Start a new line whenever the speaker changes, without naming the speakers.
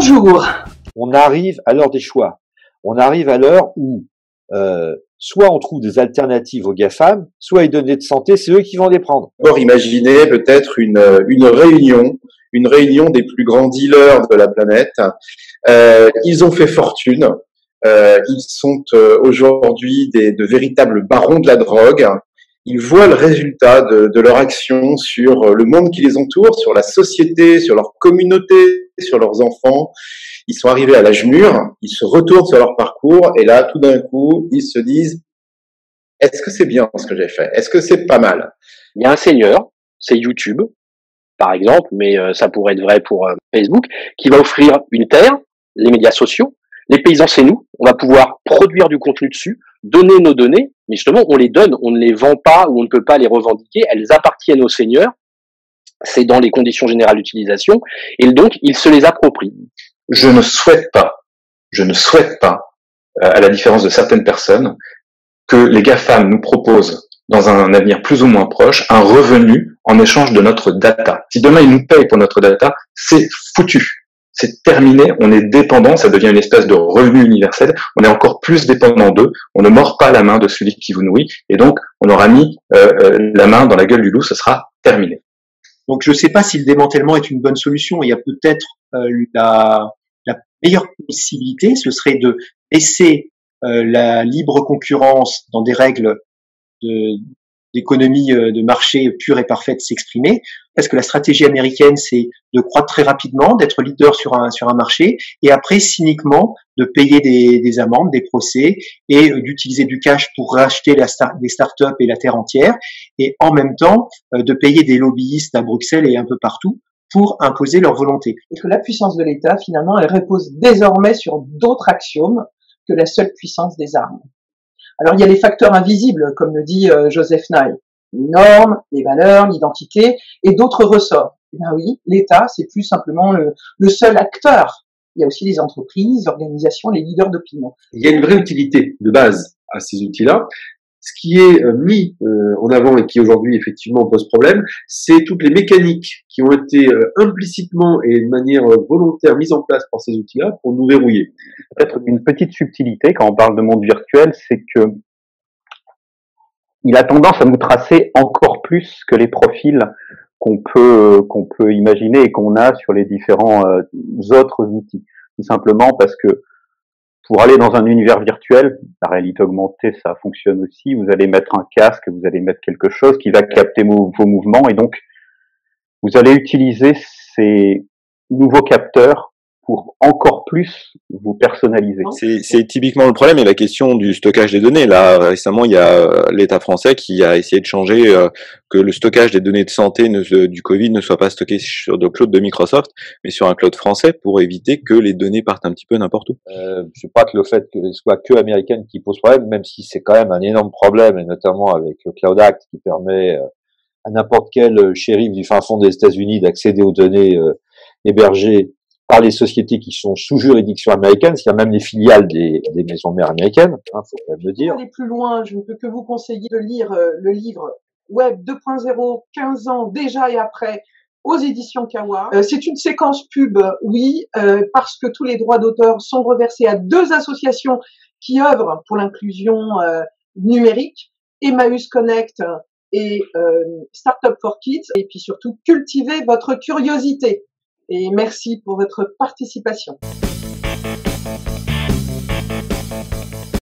Bonjour.
On arrive à l'heure des choix. On arrive à l'heure où soit on trouve des alternatives aux GAFAM, soit les données de santé, c'est eux qui vont les prendre.
D'abord, imaginez peut-être une réunion des plus grands dealers de la planète. Ils ont fait fortune. Ils sont aujourd'hui de véritables barons de la drogue. Ils voient le résultat de leur action sur le monde qui les entoure, sur la société, sur leur communauté, sur leurs enfants. Ils sont arrivés à l'âge mûr, ils se retournent sur leur parcours et là, tout d'un coup, ils se disent « Est-ce que c'est bien ce que j'ai fait? Est-ce que c'est pas mal ?»
Il y a un seigneur, c'est YouTube, par exemple, mais ça pourrait être vrai pour Facebook, qui va offrir une terre, les médias sociaux. Les paysans, c'est nous. On va pouvoir produire du contenu dessus, donner nos données, mais justement, on les donne, on ne les vend pas ou on ne peut pas les revendiquer. Elles appartiennent aux seigneurs. C'est dans les conditions générales d'utilisation. Et donc, ils se les approprient.
Je ne souhaite pas, à la différence de certaines personnes, que les GAFAM nous proposent, dans un avenir plus ou moins proche, un revenu en échange de notre data. Si demain ils nous payent pour notre data, c'est foutu. C'est terminé, on est dépendant, ça devient une espèce de revenu universel, on est encore plus dépendant d'eux, on ne mord pas la main de celui qui vous nourrit, et donc on aura mis la main dans la gueule du loup, ce sera terminé.
Donc je ne sais pas si le démantèlement est une bonne solution, il y a peut-être la meilleure possibilité, ce serait de laisser la libre concurrence dans des règles d'économie de marché pure et parfaite s'exprimer, parce que la stratégie américaine, c'est de croître très rapidement, d'être leader sur un marché, et après, cyniquement, de payer des amendes, des procès, et d'utiliser du cash pour racheter des startups et la terre entière, et en même temps, de payer des lobbyistes à Bruxelles et un peu partout pour imposer leur volonté.
Et que la puissance de l'État, finalement, elle repose désormais sur d'autres axiomes que la seule puissance des armes. Alors, il y a les facteurs invisibles, comme le dit Joseph Nye, les normes, les valeurs, l'identité, et d'autres ressorts. Eh bien oui, l'État, c'est plus simplement le seul acteur. Il y a aussi les entreprises, les organisations, les leaders d'opinion.
Il y a une vraie utilité de base à ces outils-là. Ce qui est mis en avant et qui aujourd'hui effectivement pose problème, c'est toutes les mécaniques qui ont été implicitement et de manière volontaire mises en place par ces outils-là pour nous verrouiller.
Peut-être une petite subtilité quand on parle de monde virtuel, c'est que il a tendance à nous tracer encore plus que les profils qu'on peut imaginer et qu'on a sur les différents autres outils. Tout simplement parce que pour aller dans un univers virtuel, la réalité augmentée, ça fonctionne aussi. Vous allez mettre un casque, vous allez mettre quelque chose qui va capter vos mouvements et donc vous allez utiliser ces nouveaux capteurs pour encore plus vous personnaliser.
C'est typiquement le problème et la question du stockage des données. Là, récemment, il y a l'État français qui a essayé de changer que le stockage des données de santé du Covid ne soit pas stocké sur le cloud de Microsoft, mais sur un cloud français pour éviter que les données partent un petit peu n'importe où. Je crois que le fait que ce soit que américaine qui pose problème, même si c'est quand même un énorme problème, et notamment avec le Cloud Act qui permet à n'importe quel shérif du fin fond des États-Unis d'accéder aux données hébergées par les sociétés qui sont sous juridiction américaine, c'est-à-dire même les filiales des maisons mères américaines, faut quand même le dire.
Pour aller plus loin, je ne peux que vous conseiller de lire le livre Web 2.0, 15 ans déjà et après, aux éditions Kawa. C'est une séquence pub, oui, parce que tous les droits d'auteur sont reversés à 2 associations qui œuvrent pour l'inclusion numérique, Emmaüs Connect et Startup for Kids, et puis surtout cultivez votre curiosité. Et merci pour votre participation.